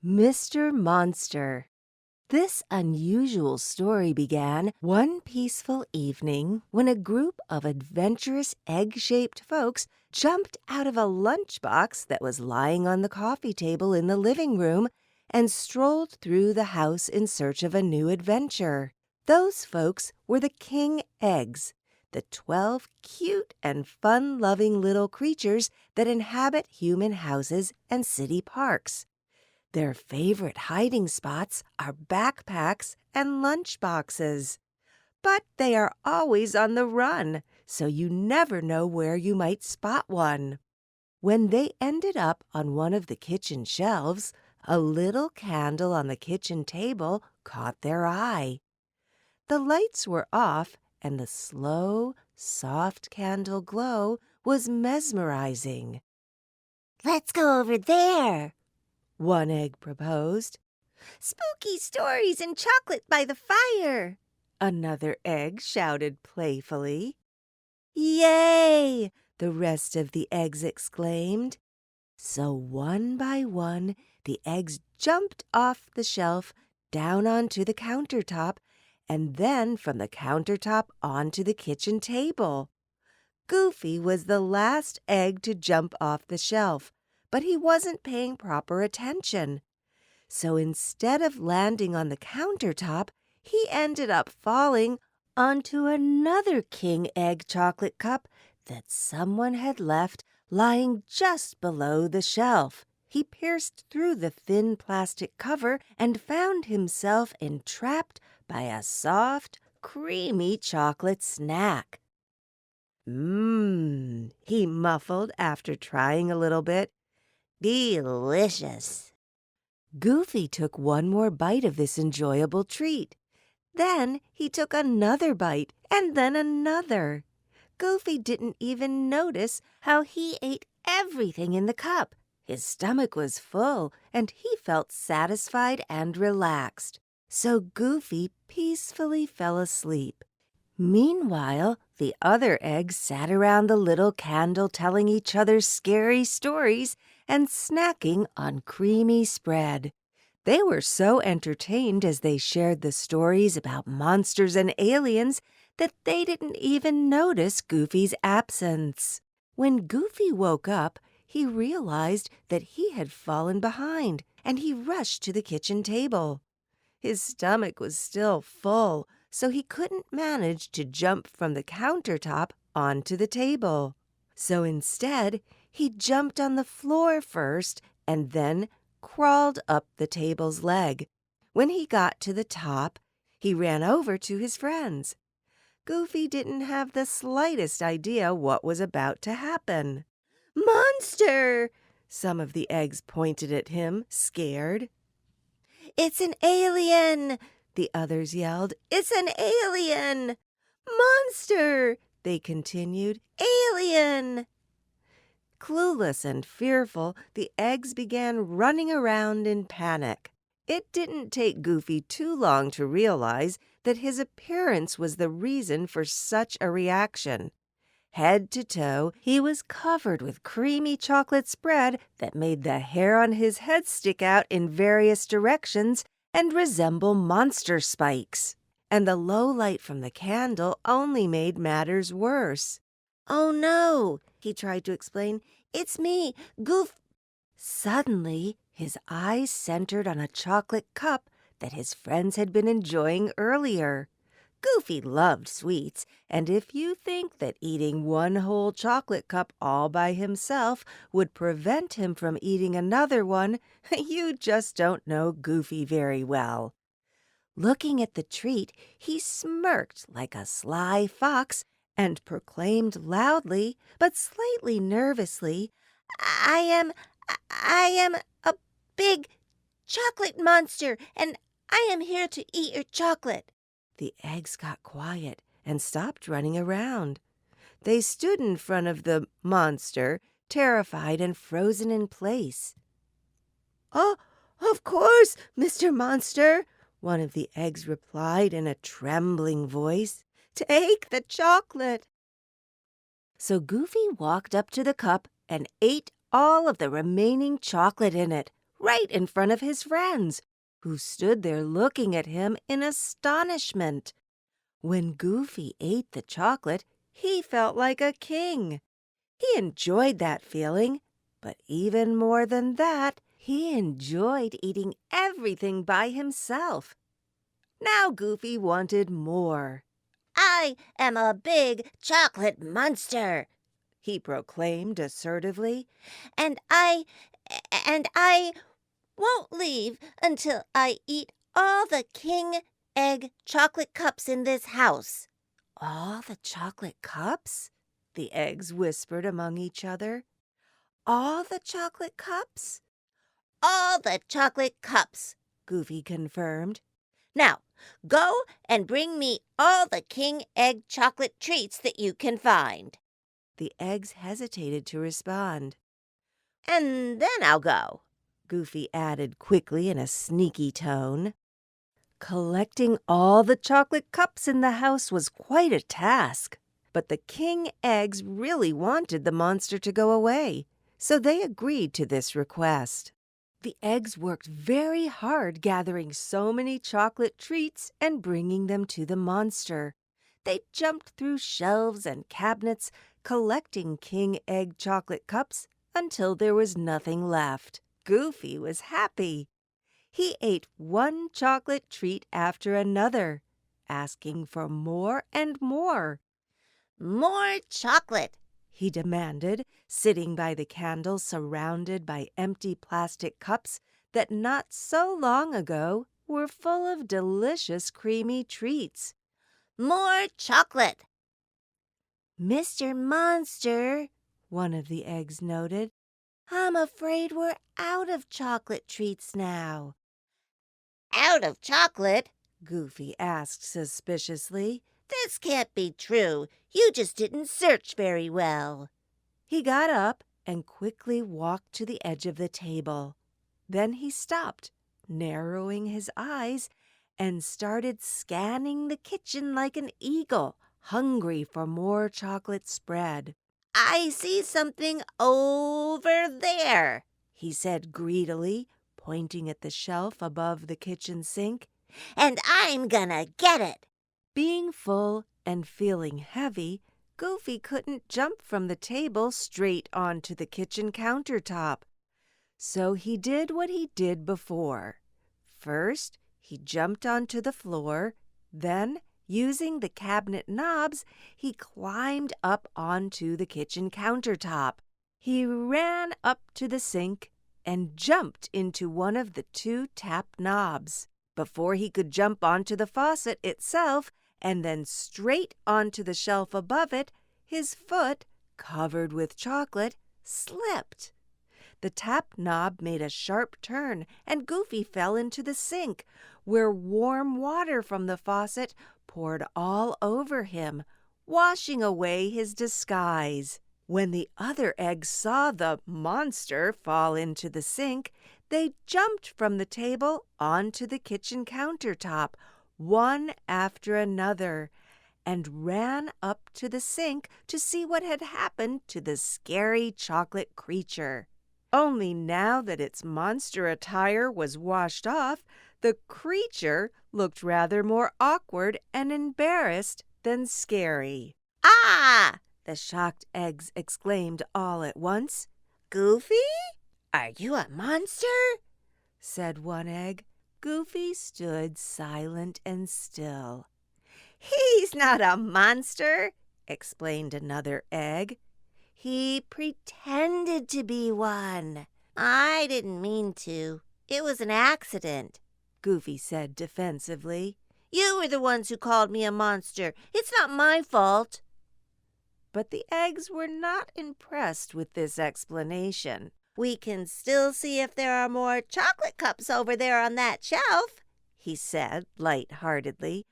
Mr. Monster. This unusual story began one peaceful evening when a group of adventurous egg-shaped folks jumped out of a lunchbox that was lying on the coffee table in the living room and strolled through the house in search of a new adventure. Those folks were the king eggs, the 12 cute and fun-loving little creatures that inhabit human houses and city parks. Their favorite hiding spots are backpacks and lunch boxes. But they are always on the run, so you never know where you might spot one. When they ended up on one of the kitchen shelves, a little candle on the kitchen table caught their eye. The lights were off, and the slow, soft candle glow was mesmerizing. "Let's go over there," one egg proposed. "Spooky stories and chocolate by the fire," another egg shouted playfully. "Yay!" the rest of the eggs exclaimed. So one by one, the eggs jumped off the shelf down onto the countertop, and then from the countertop onto the kitchen table. Goofy was the last egg to jump off the shelf, but he wasn't paying proper attention. So instead of landing on the countertop, he ended up falling onto another king egg chocolate cup that someone had left lying just below the shelf. He pierced through the thin plastic cover and found himself entrapped by a soft, creamy chocolate snack. He muffled after trying a little bit. Delicious. Goofy took one more bite of this enjoyable treat. Then he took another bite and then another. Goofy didn't even notice how he ate everything in the cup. His stomach was full and he felt satisfied and relaxed. So Goofy peacefully fell asleep. Meanwhile, the other eggs sat around the little candle telling each other scary stories and snacking on creamy spread. They were so entertained as they shared the stories about monsters and aliens that they didn't even notice Goofy's absence. When Goofy woke up, he realized that he had fallen behind, and he rushed to the kitchen table. His stomach was still full, so he couldn't manage to jump from the countertop onto the table. So instead, he jumped on the floor first and then crawled up the table's leg. When he got to the top, he ran over to his friends. Goofy didn't have the slightest idea what was about to happen. "Monster!" Some of the eggs pointed at him, scared. "It's an alien!" the others yelled. "It's an alien!" "Monster!" they continued. "Alien!" Clueless and fearful, the eggs began running around in panic. It didn't take Goofy too long to realize that his appearance was the reason for such a reaction. Head to toe, he was covered with creamy chocolate spread that made the hair on his head stick out in various directions and resemble monster spikes. And the low light from the candle only made matters worse. "Oh, no," he tried to explain. "It's me, Suddenly, his eyes centered on a chocolate cup that his friends had been enjoying earlier. Goofy loved sweets, and if you think that eating one whole chocolate cup all by himself would prevent him from eating another one, you just don't know Goofy very well. Looking at the treat, he smirked like a sly fox and proclaimed loudly, but slightly nervously, I am a big chocolate monster, and I am here to eat your chocolate." The eggs got quiet and stopped running around. They stood in front of the monster, terrified and frozen in place. "Oh, of course, Mr. Monster," one of the eggs replied in a trembling voice. "Take the chocolate." So Goofy walked up to the cup and ate all of the remaining chocolate in it, right in front of his friends, who stood there looking at him in astonishment. When Goofy ate the chocolate, he felt like a king. He enjoyed that feeling, but even more than that, he enjoyed eating everything by himself. Now Goofy wanted more. I am a big chocolate monster, He proclaimed assertively. and I won't leave until I eat all the king egg chocolate cups in this house. All the chocolate cups? The eggs whispered among each other. All the chocolate cups? All the chocolate cups, Goofy confirmed. Now, go and bring me all the king egg chocolate treats that you can find. The eggs hesitated to respond. And then I'll go. Goofy added quickly in a sneaky tone. Collecting all the chocolate cups in the house was quite a task, but the king eggs really wanted the monster to go away, so they agreed to this request. The eggs worked very hard gathering so many chocolate treats and bringing them to the monster. They jumped through shelves and cabinets, collecting king egg chocolate cups until there was nothing left. Goofy was happy. He ate one chocolate treat after another, asking for more and more. More chocolate, He demanded, sitting by the candle surrounded by empty plastic cups that not so long ago were full of delicious creamy treats. more chocolate. Mr. Monster, one of the eggs noted, I'm afraid we're out of chocolate treats now. Out of chocolate? Goofy asked suspiciously. This can't be true. You just didn't search very well. He got up and quickly walked to the edge of the table. Then he stopped, narrowing his eyes, and started scanning the kitchen like an eagle, hungry for more chocolate spread. I see something over there, He said greedily, pointing at the shelf above the kitchen sink. and I'm gonna get it. Being full and feeling heavy, Goofy couldn't jump from the table straight onto the kitchen countertop. So he did what he did before. First, he jumped onto the floor. Then, using the cabinet knobs, he climbed up onto the kitchen countertop. He ran up to the sink and jumped into one of the two tap knobs. Before he could jump onto the faucet itself and then straight onto the shelf above it, his foot, covered with chocolate, slipped. The tap knob made a sharp turn, and Goofy fell into the sink, where warm water from the faucet poured all over him, washing away his disguise. When the other eggs saw the monster fall into the sink, they jumped from the table onto the kitchen countertop, one after another, and ran up to the sink to see what had happened to the scary chocolate creature. Only now that its monster attire was washed off, the creature looked rather more awkward and embarrassed than scary. Ah! The shocked eggs exclaimed all at once. Goofy? Are you a monster? Said one egg. Goofy stood silent and still. He's not a monster, Explained another egg. He pretended to be one, I didn't mean to. It was an accident. Goofy said defensively. You were the ones who called me a monster. It's not my fault. But the eggs were not impressed with this explanation. We can still see if there are more chocolate cups over there on that shelf, He said light-heartedly,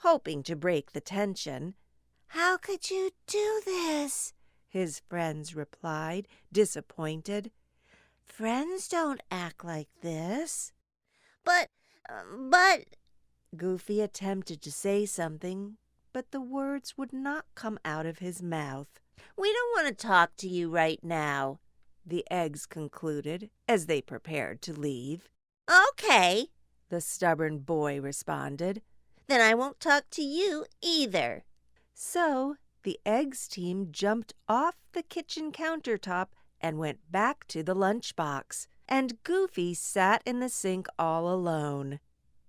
hoping to break the tension. How could you do this? His friends replied, disappointed. Friends don't act like this. But, Goofy attempted to say something, but the words would not come out of his mouth. we don't want to talk to you right now. the eggs concluded as they prepared to leave. Okay, The stubborn boy responded. then I won't talk to you either. So the eggs team jumped off the kitchen countertop and went back to the lunchbox, and Goofy sat in the sink all alone.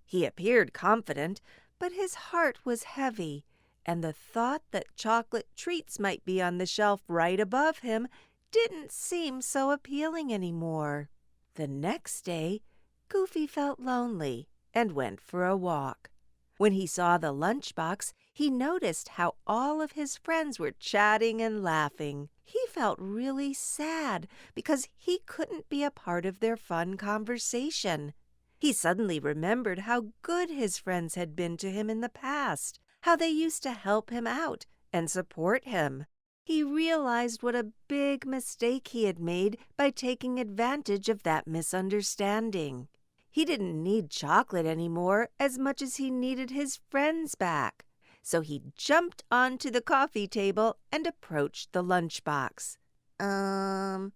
He appeared confident, but his heart was heavy, and the thought that chocolate treats might be on the shelf right above him didn't seem so appealing anymore. The next day, Goofy felt lonely and went for a walk. When he saw the lunchbox, he noticed how all of his friends were chatting and laughing. He felt really sad because he couldn't be a part of their fun conversation. He suddenly remembered how good his friends had been to him in the past, how they used to help him out and support him. He realized what a big mistake he had made by taking advantage of that misunderstanding. He didn't need chocolate anymore as much as he needed his friends back. So he jumped onto the coffee table and approached the lunchbox. I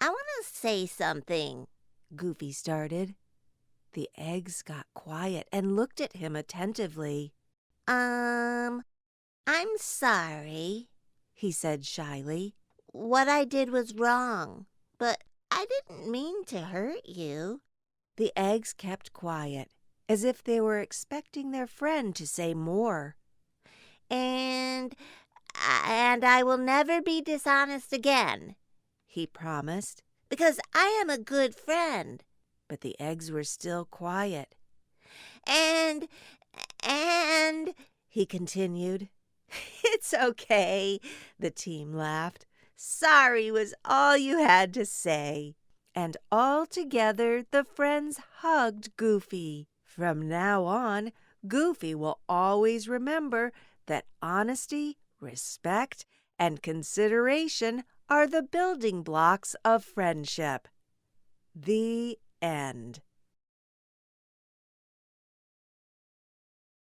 want to say something. Goofy started. The eggs got quiet and looked at him attentively. I'm sorry. He said shyly. What I did was wrong, but I didn't mean to hurt you. The eggs kept quiet, as if they were expecting their friend to say more. And I will never be dishonest again, He promised, because I am a good friend. but the eggs were still quiet. And He continued. It's okay, the team laughed. Sorry was all you had to say. And all together the friends hugged Goofy. From now on, Goofy will always remember that honesty, respect, and consideration are the building blocks of friendship. The end.